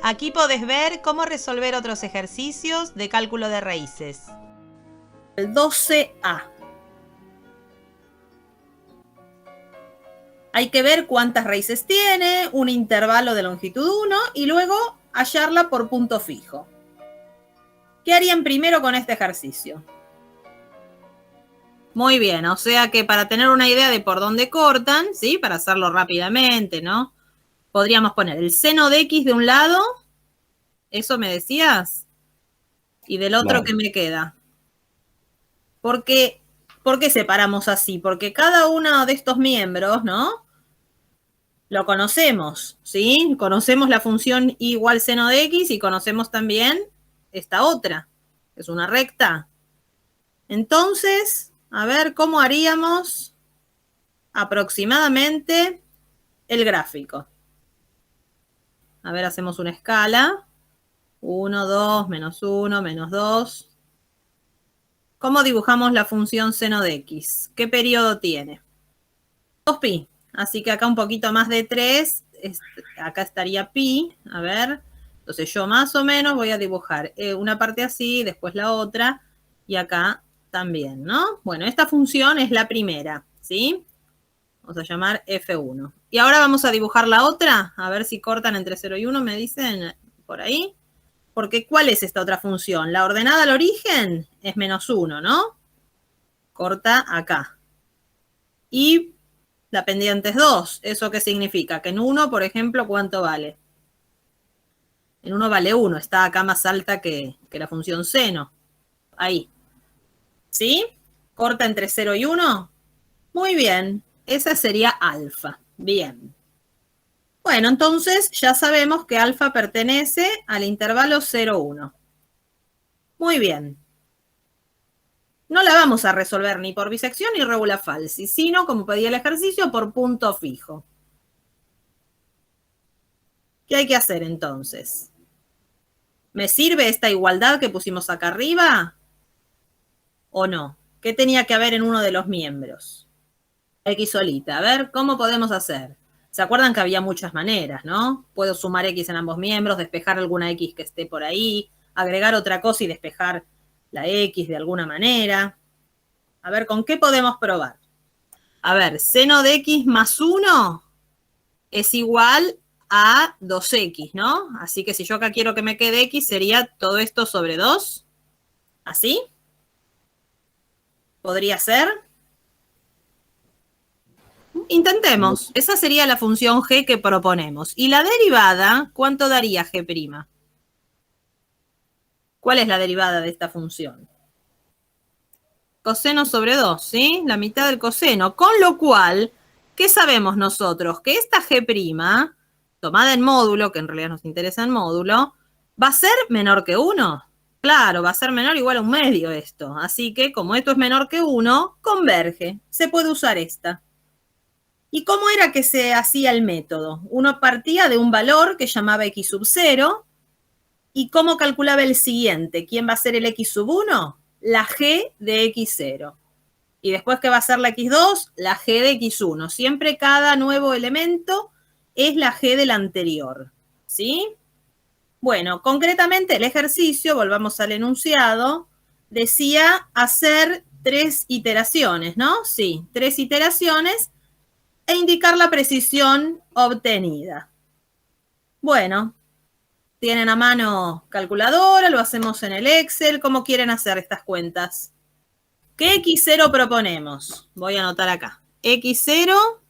Aquí podés ver cómo resolver otros ejercicios de cálculo de raíces. El 12A. Hay que ver cuántas raíces tiene, un intervalo de longitud 1 y luego hallarla por punto fijo. ¿Qué harían primero con este ejercicio? Muy bien, o sea que para tener una idea de por dónde cortan, ¿sí? Para hacerlo rápidamente, ¿no? Podríamos poner el seno de x de un lado, ¿eso me decías? Y del otro, ¿qué me queda? ¿Por qué separamos así? Porque cada uno de estos miembros, ¿no? Lo conocemos, ¿sí? Conocemos la función y igual seno de x y conocemos también esta otra, que es una recta. Entonces, a ver, ¿cómo haríamos aproximadamente el gráfico? A ver, hacemos una escala. 1, 2, menos 1, menos 2. ¿Cómo dibujamos la función seno de x? ¿Qué periodo tiene? 2pi. Así que acá un poquito más de 3. Acá estaría pi. A ver. Entonces yo más o menos voy a dibujar una parte así, después la otra. Y acá también, ¿no? Bueno, esta función es la primera, ¿sí? Vamos a llamar F1. Y ahora vamos a dibujar la otra. A ver si cortan entre 0 y 1, me dicen por ahí. Porque ¿cuál es esta otra función? La ordenada al origen es menos 1, ¿no? Corta acá. Y la pendiente es 2. ¿Eso qué significa? Que en 1, por ejemplo, ¿cuánto vale? En 1 vale 1. Está acá más alta que la función seno. Ahí. ¿Sí? Corta entre 0 y 1. Muy bien. Esa sería alfa. Bien. Bueno, entonces ya sabemos que alfa pertenece al intervalo 0, 1. Muy bien. No la vamos a resolver ni por bisección ni regula falsi, sino, como pedía el ejercicio, por punto fijo. ¿Qué hay que hacer entonces? ¿Me sirve esta igualdad que pusimos acá arriba? ¿O no? ¿Qué tenía que haber en uno de los miembros? X solita. A ver, ¿cómo podemos hacer? ¿Se acuerdan que había muchas maneras, no? Puedo sumar X en ambos miembros, despejar alguna X que esté por ahí, agregar otra cosa y despejar la X de alguna manera. A ver, ¿con qué podemos probar? A ver, seno de X más 1 es igual a 2X, ¿no? Así que si yo acá quiero que me quede X, sería todo esto sobre 2. ¿Así? ¿Podría ser? Intentemos. Esa sería la función g que proponemos. ¿Y la derivada, cuánto daría g'? ¿Cuál es la derivada de esta función? Coseno sobre 2, ¿sí? La mitad del coseno. Con lo cual, ¿qué sabemos nosotros? Que esta g', tomada en módulo, que en realidad nos interesa en módulo, ¿va a ser menor que 1? Claro, va a ser menor igual a 1/2 esto. Así que, como esto es menor que 1, converge. Se puede usar esta. ¿Y cómo era que se hacía el método? Uno partía de un valor que llamaba x sub 0. ¿Y cómo calculaba el siguiente? ¿Quién va a ser el x sub 1? La g de x0. Y después, ¿qué va a ser la x2? La g de x1. Siempre cada nuevo elemento es la g del anterior. ¿Sí? Bueno, concretamente el ejercicio, volvamos al enunciado, decía hacer 3 iteraciones, ¿no? Sí, 3 iteraciones e indicar la precisión obtenida. Bueno, tienen a mano calculadora, lo hacemos en el Excel. ¿Cómo quieren hacer estas cuentas? ¿Qué x0 proponemos? Voy a anotar acá. X0,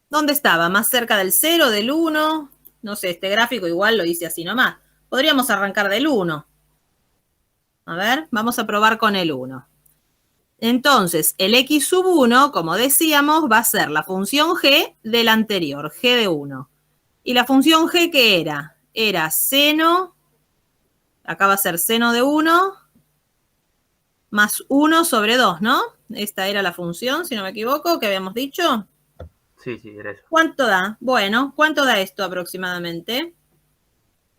¿dónde estaba? ¿Más cerca del 0, del 1? No sé, este gráfico igual lo hice así nomás. Podríamos arrancar del 1. A ver, vamos a probar con el 1. Entonces, el x sub 1, como decíamos, va a ser la función g del anterior, g de 1. ¿Y la función g qué era? Era seno, acá va a ser seno de 1, más 1 sobre 2, ¿no? Esta era la función, si no me equivoco, que habíamos dicho. Sí, era eso. ¿Cuánto da? Bueno, ¿cuánto da esto aproximadamente?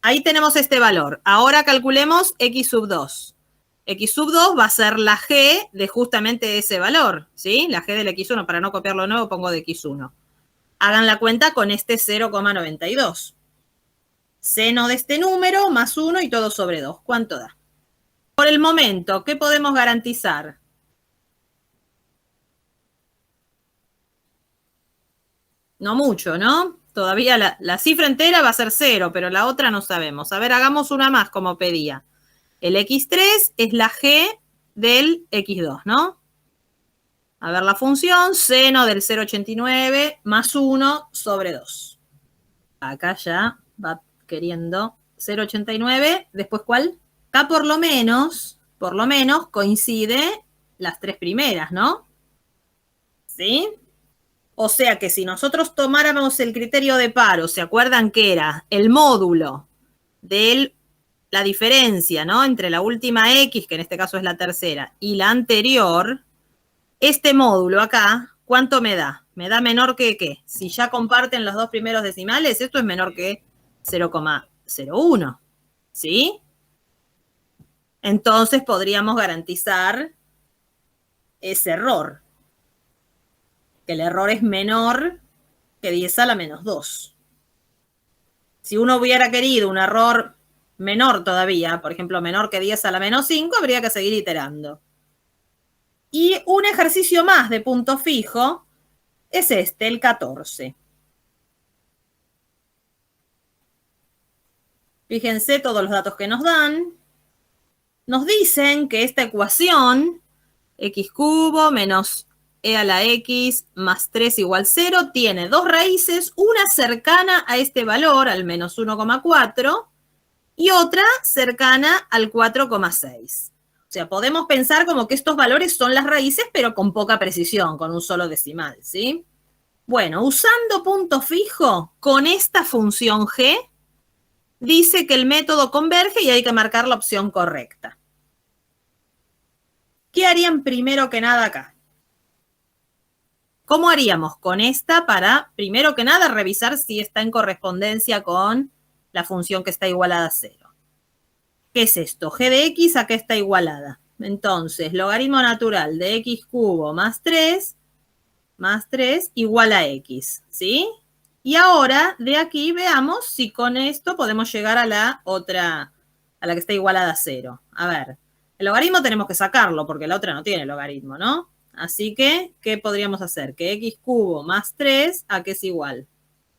Ahí tenemos este valor. Ahora calculemos x sub 2. X sub 2 va a ser la g de justamente ese valor, ¿sí? La g del x1, para no copiarlo de nuevo, pongo de x1. Hagan la cuenta con este 0,92. Seno de este número más 1 y todo sobre 2. ¿Cuánto da? Por el momento, ¿qué podemos garantizar? No mucho, ¿no? Todavía la cifra entera va a ser 0, pero la otra no sabemos. A ver, hagamos una más como pedía. El x3 es la g del x2, ¿no? A ver la función, seno del 0,89 más 1 sobre 2. Acá ya va queriendo 0,89. ¿Después cuál? Acá por lo menos coincide las tres primeras, ¿no? ¿Sí? O sea que si nosotros tomáramos el criterio de paro, ¿se acuerdan que era el módulo de la diferencia, ¿no? Entre la última X, que en este caso es la tercera, y la anterior, este módulo acá, ¿cuánto me da? Me da menor que ¿qué? Si ya comparten los dos primeros decimales, esto es menor que 0,01, ¿sí? Entonces podríamos garantizar ese error, que el error es menor que 10 a la menos 2. Si uno hubiera querido un error menor todavía, por ejemplo, menor que 10 a la menos 5, habría que seguir iterando. Y un ejercicio más de punto fijo es este, el 14. Fíjense todos los datos que nos dan. Nos dicen que esta ecuación, x cubo menos e a la x más 3 igual 0, tiene dos raíces, una cercana a este valor, al menos 1,4, y otra cercana al 4,6. O sea, podemos pensar como que estos valores son las raíces, pero con poca precisión, con un solo decimal, ¿sí? Bueno, usando punto fijo, con esta función g, dice que el método converge y hay que marcar la opción correcta. ¿Qué harían primero que nada acá? ¿Cómo haríamos con esta para, primero que nada, revisar si está en correspondencia con la función que está igualada a 0? ¿Qué es esto? G de x acá está igualada. Entonces, logaritmo natural de x cubo más 3 igual a x, ¿sí? Y ahora, de aquí, veamos si con esto podemos llegar a la otra, a la que está igualada a 0. A ver, el logaritmo tenemos que sacarlo porque la otra no tiene logaritmo, ¿no? Así que, ¿qué podríamos hacer? Que x cubo más 3, ¿a qué es igual?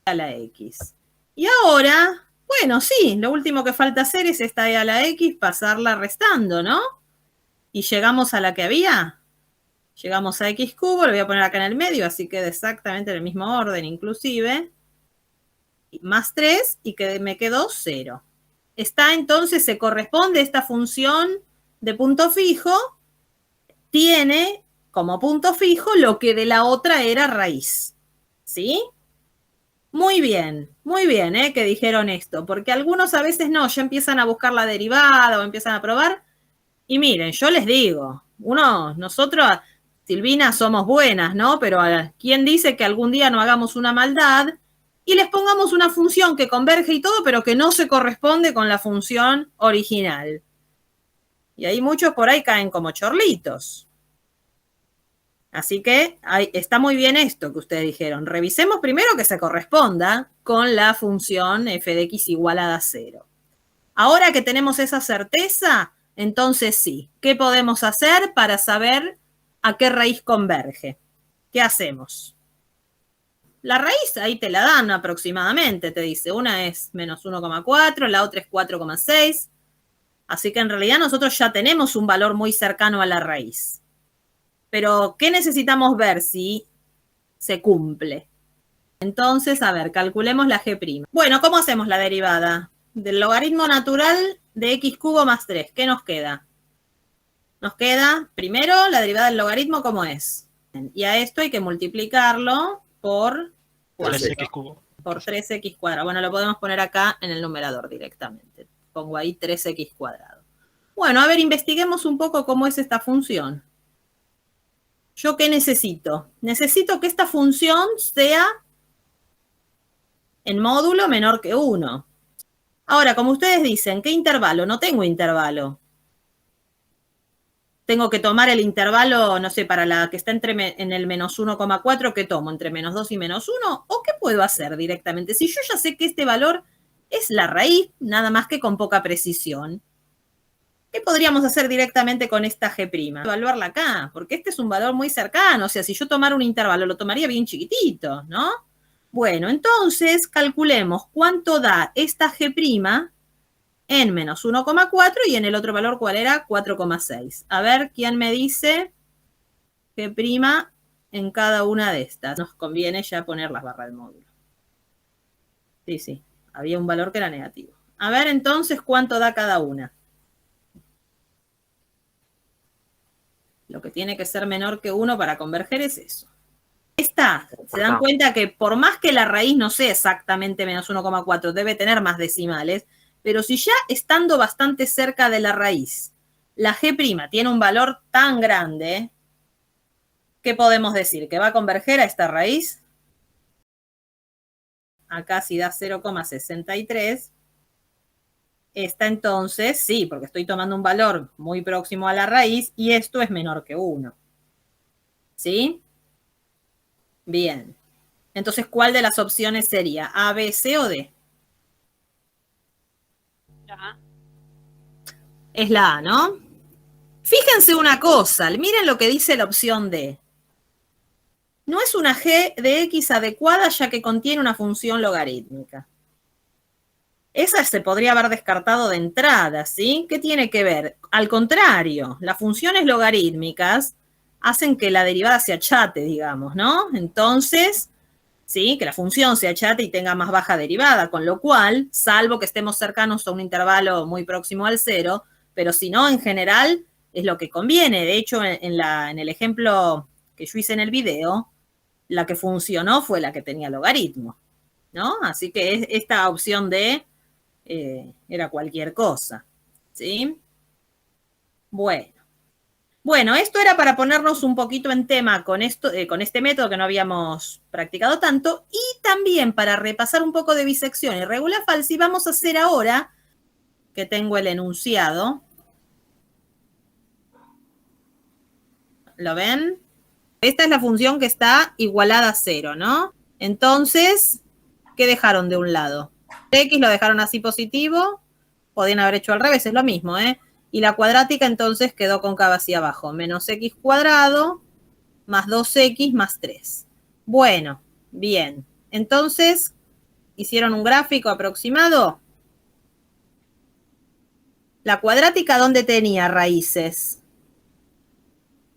A la x. Y ahora, bueno, sí, lo último que falta hacer es esta e a la x, pasarla restando, ¿no? Y llegamos a la que había. Llegamos a x cubo, lo voy a poner acá en el medio, así queda exactamente en el mismo orden, inclusive. Más 3 y que me quedó 0. Está entonces, se corresponde esta función de punto fijo, tiene como punto fijo lo que de la otra era raíz. ¿Sí? Muy bien, que dijeron esto, porque algunos a veces no, ya empiezan a buscar la derivada o empiezan a probar. Y miren, yo les digo, nosotros, Silvina, somos buenas, ¿no? Pero ¿quién dice que algún día no hagamos una maldad y les pongamos una función que converge y todo, pero que no se corresponde con la función original? Y ahí muchos por ahí caen como chorlitos. Así que está muy bien esto que ustedes dijeron. Revisemos primero que se corresponda con la función f de x igualada a 0. Ahora que tenemos esa certeza, entonces sí, ¿qué podemos hacer para saber a qué raíz converge? ¿Qué hacemos? La raíz ahí te la dan aproximadamente, te dice. Una es menos 1,4, la otra es 4,6. Así que en realidad nosotros ya tenemos un valor muy cercano a la raíz. Pero, ¿qué necesitamos ver si se cumple? Entonces, a ver, calculemos la g'. Bueno, ¿cómo hacemos la derivada? Del logaritmo natural de x cubo más 3. ¿Qué nos queda? Nos queda, primero, la derivada del logaritmo, ¿cómo es? Y a esto hay que multiplicarlo por 3x cubo. Por 3x cuadrado. Bueno, lo podemos poner acá en el numerador directamente. Pongo ahí 3x cuadrado. Bueno, a ver, investiguemos un poco cómo es esta función. ¿Yo qué necesito? Necesito que esta función sea en módulo menor que 1. Ahora, como ustedes dicen, ¿qué intervalo? No tengo intervalo. Tengo que tomar el intervalo, no sé, para la que está en el menos 1,4, ¿qué tomo? ¿Entre menos 2 y menos 1? ¿O qué puedo hacer directamente? Si yo ya sé que este valor Es la raíz, nada más que con poca precisión. ¿Qué podríamos hacer directamente con esta G'? Evaluarla acá, porque este es un valor muy cercano. O sea, si yo tomara un intervalo, lo tomaría bien chiquitito, ¿no? Bueno, entonces calculemos cuánto da esta G' en menos 1,4 y en el otro valor, ¿cuál era? 4,6. A ver, ¿quién me dice G' en cada una de estas? Nos conviene ya poner las barras del módulo. Sí, sí, había un valor que era negativo. A ver, entonces, ¿cuánto da cada una? Lo que tiene que ser menor que 1 para converger es eso. Esta, se dan cuenta que por más que la raíz no sea exactamente menos 1,4, debe tener más decimales, pero si ya estando bastante cerca de la raíz, la G' tiene un valor tan grande, ¿qué podemos decir? ¿Que va a converger a esta raíz? Acá si da 0,63. Esta entonces, sí, porque estoy tomando un valor muy próximo a la raíz y esto es menor que 1. ¿Sí? Bien. Entonces, ¿cuál de las opciones sería? ¿A, B, C o D? La A. Es la A, ¿no? Fíjense una cosa, miren lo que dice la opción D. No es una g de x adecuada ya que contiene una función logarítmica. Esa se podría haber descartado de entrada, ¿sí? ¿Qué tiene que ver? Al contrario, las funciones logarítmicas hacen que la derivada se achate, digamos, ¿no? Entonces, ¿sí? Que la función se achate y tenga más baja derivada, con lo cual, salvo que estemos cercanos a un intervalo muy próximo al 0, pero si no, en general, es lo que conviene. De hecho, en el ejemplo que yo hice en el video, la que funcionó fue la que tenía logaritmo, ¿no? Así que esta opción de era cualquier cosa, ¿sí? Bueno, esto era para ponernos un poquito en tema con este método que no habíamos practicado tanto y también para repasar un poco de bisección y regula falsi. Vamos a hacer ahora, que tengo el enunciado. ¿Lo ven? Esta es la función que está igualada a 0, ¿no? Entonces, ¿qué dejaron de un lado? X lo dejaron así positivo, podían haber hecho al revés, es lo mismo, ¿eh? Y la cuadrática entonces quedó cóncava hacia abajo, menos x cuadrado más 2x más 3. Bueno, bien. Entonces, ¿hicieron un gráfico aproximado? La cuadrática, ¿dónde tenía raíces?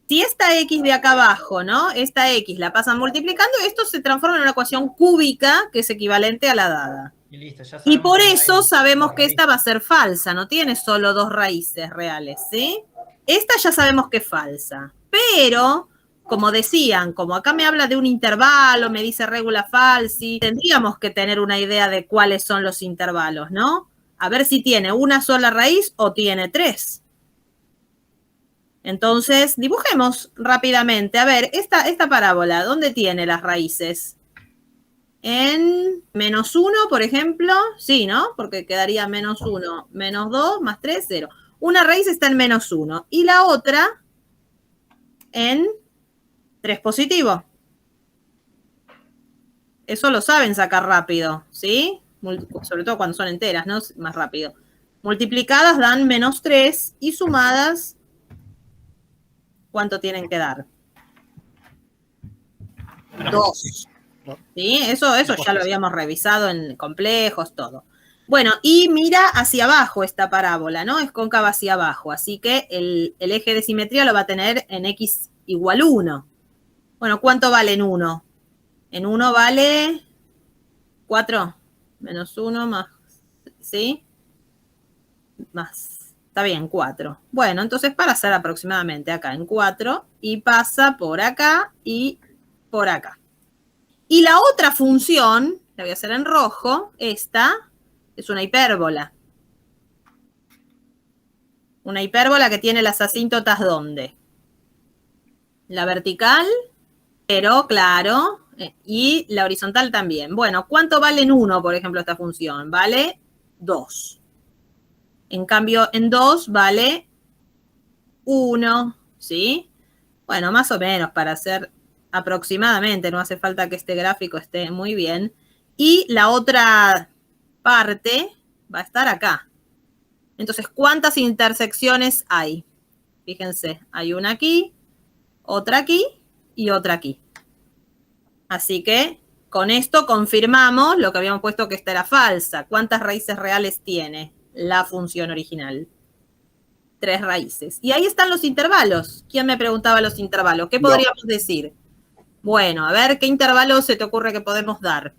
Si esta x de acá abajo, ¿no? Esta x la pasan multiplicando, esto se transforma en una ecuación cúbica que es equivalente a la dada. Y listo, ya Y por que eso hay sabemos dos que esta va a ser falsa, no tiene solo dos raíces reales, ¿sí? Esta ya sabemos que es falsa, pero, como decían, como acá me habla de un intervalo, me dice regula falsi, tendríamos que tener una idea de cuáles son los intervalos, ¿no? A ver si tiene una sola raíz o tiene tres. Entonces, dibujemos rápidamente. A ver, esta parábola, ¿dónde tiene las raíces? En menos 1, por ejemplo, sí, ¿no? Porque quedaría menos 1, menos 2, más 3, 0. Una raíz está en menos 1 y la otra en 3 positivo. Eso lo saben sacar rápido, ¿sí? Sobre todo cuando son enteras, ¿no? Más rápido. Multiplicadas dan menos 3 y sumadas, ¿cuánto tienen que dar? 2. ¿Sí? Eso ya lo habíamos revisado en complejos, todo. Bueno, y mira hacia abajo esta parábola, ¿no? Es cóncava hacia abajo, así que el eje de simetría lo va a tener en x igual 1. Bueno, ¿cuánto vale en 1? En 1 vale 4 menos 1 más, ¿sí? Más, está bien, 4. Bueno, entonces para hacer aproximadamente acá en 4 y pasa por acá y por acá. Y la otra función, la voy a hacer en rojo, esta es una hipérbola. Una hipérbola que tiene las asíntotas, ¿dónde? La vertical, pero claro, y la horizontal también. Bueno, ¿cuánto vale en 1, por ejemplo, esta función? Vale 2. En cambio, en 2 vale 1, ¿sí? Bueno, más o menos para hacer aproximadamente, no hace falta que este gráfico esté muy bien. Y la otra parte va a estar acá. Entonces, ¿cuántas intersecciones hay? Fíjense, hay una aquí, otra aquí y otra aquí. Así que con esto confirmamos lo que habíamos puesto que esta era falsa. ¿Cuántas raíces reales tiene la función original? 3 raíces. Y ahí están los intervalos. ¿Quién me preguntaba los intervalos? ¿Qué podríamos decir? Bueno, a ver, ¿qué intervalo se te ocurre que podemos dar?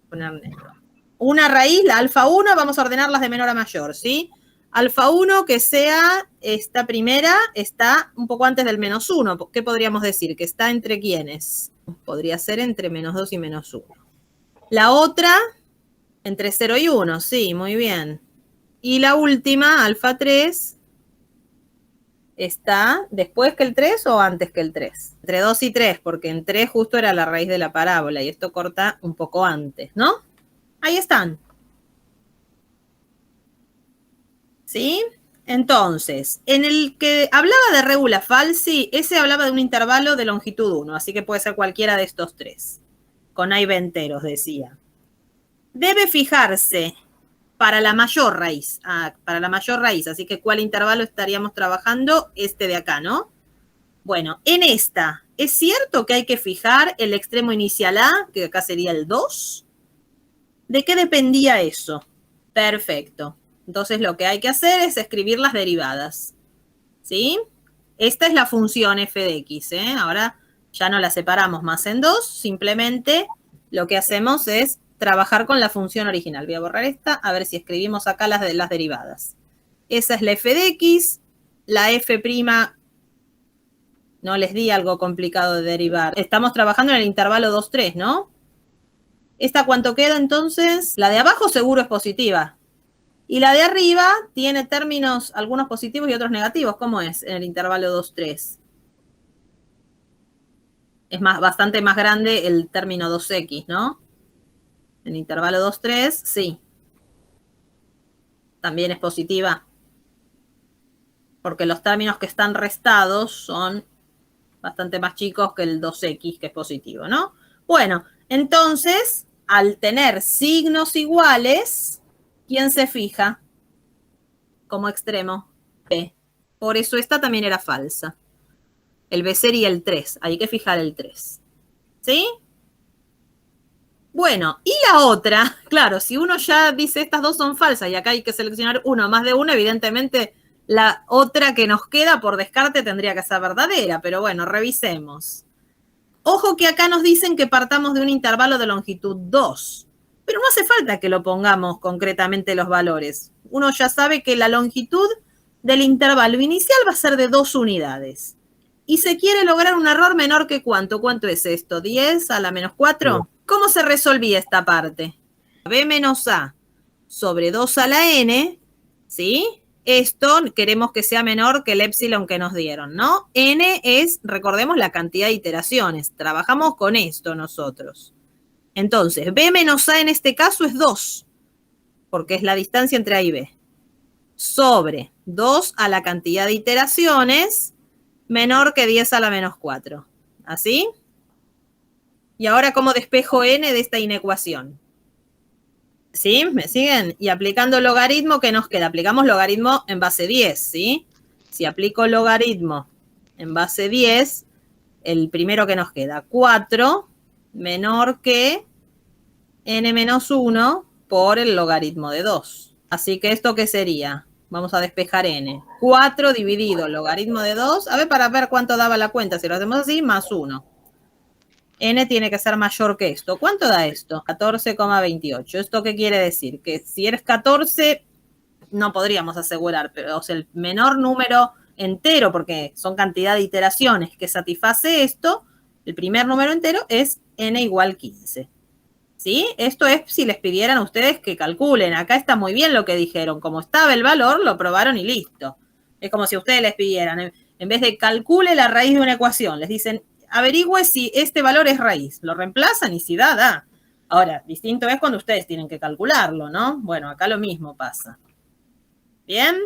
Poner negro. Una raíz, la alfa 1, vamos a ordenarlas de menor a mayor, ¿sí? Alfa 1 que sea esta primera, está un poco antes del menos 1. ¿Qué podríamos decir? ¿Que está entre quiénes? Podría ser entre menos 2 y menos 1. La otra, entre 0 y 1, sí, muy bien. Y la última, alfa 3, está después que el 3 o antes que el 3. Entre 2 y 3, porque en 3 justo era la raíz de la parábola y esto corta un poco antes, ¿no? Ahí están. ¿Sí? Entonces, en el que hablaba de regula falsi, ese hablaba de un intervalo de longitud 1, así que puede ser cualquiera de estos 3. Con A y B enteros, decía. Debe fijarse para la mayor raíz. Para la mayor raíz, así que ¿cuál intervalo estaríamos trabajando? Este de acá, ¿no? Bueno, en esta, ¿es cierto que hay que fijar el extremo inicial A, que acá sería el 2? ¿De qué dependía eso? Perfecto. Entonces lo que hay que hacer es escribir las derivadas. ¿Sí? Esta es la función f de x, ¿eh? Ahora ya no la separamos más en 2, simplemente lo que hacemos es trabajar con la función original. Voy a borrar esta, a ver si escribimos acá las derivadas. Esa es la f de x, la f', no les di algo complicado de derivar. Estamos trabajando en el intervalo 2, 3, ¿no? ¿Esta cuánto queda entonces? La de abajo seguro es positiva. Y la de arriba tiene términos, algunos positivos y otros negativos. ¿Cómo es en el intervalo 2, 3? Es bastante más grande el término 2x, ¿no? En el intervalo 2, 3, sí. También es positiva. Porque los términos que están restados son bastante más chicos que el 2x, que es positivo, ¿no? Bueno, entonces, al tener signos iguales, ¿quién se fija como extremo? B. Por eso esta también era falsa. El B sería el 3. Hay que fijar el 3. ¿Sí? Bueno, y la otra, claro, si uno ya dice estas dos son falsas y acá hay que seleccionar uno más de uno, evidentemente la otra que nos queda por descarte tendría que ser verdadera, pero bueno, revisemos. Ojo que acá nos dicen que partamos de un intervalo de longitud 2, pero no hace falta que lo pongamos concretamente los valores. Uno ya sabe que la longitud del intervalo inicial va a ser de 2 unidades. Y se quiere lograr un error menor que ¿cuánto? ¿Cuánto es esto? ¿10 a la menos 4? No. ¿Cómo se resolvía esta parte? B menos A sobre 2 a la N, ¿sí? Esto queremos que sea menor que el épsilon que nos dieron, ¿no? N es, recordemos, la cantidad de iteraciones. Trabajamos con esto nosotros. Entonces, B menos A en este caso es 2, porque es la distancia entre A y B. Sobre 2 a la cantidad de iteraciones menor que 10 a la menos 4. ¿Así? Y ahora, ¿cómo despejo n de esta inecuación? ¿Sí? ¿Me siguen? Y aplicando logaritmo, ¿qué nos queda? Aplicamos logaritmo en base 10, ¿sí? Si aplico logaritmo en base 10, el primero que nos queda, 4 menor que n menos 1 por el logaritmo de 2. Así que, ¿esto qué sería? Vamos a despejar n. 4 dividido logaritmo de 2. A ver, para ver cuánto daba la cuenta. Si lo hacemos así, más 1. N tiene que ser mayor que esto. ¿Cuánto da esto? 14,28. ¿Esto qué quiere decir? Que si eres 14, no podríamos asegurar, pero o sea, el menor número entero, porque son cantidad de iteraciones que satisface esto, el primer número entero es n igual 15. ¿Sí? Esto es si les pidieran a ustedes que calculen. Acá está muy bien lo que dijeron. Como estaba el valor, lo probaron y listo. Es como si ustedes les pidieran, en vez de calcule la raíz de una ecuación, les dicen, averigüe si este valor es raíz. Lo reemplazan y si da, da. Ahora, distinto es cuando ustedes tienen que calcularlo, ¿no? Bueno, acá lo mismo pasa. ¿Bien?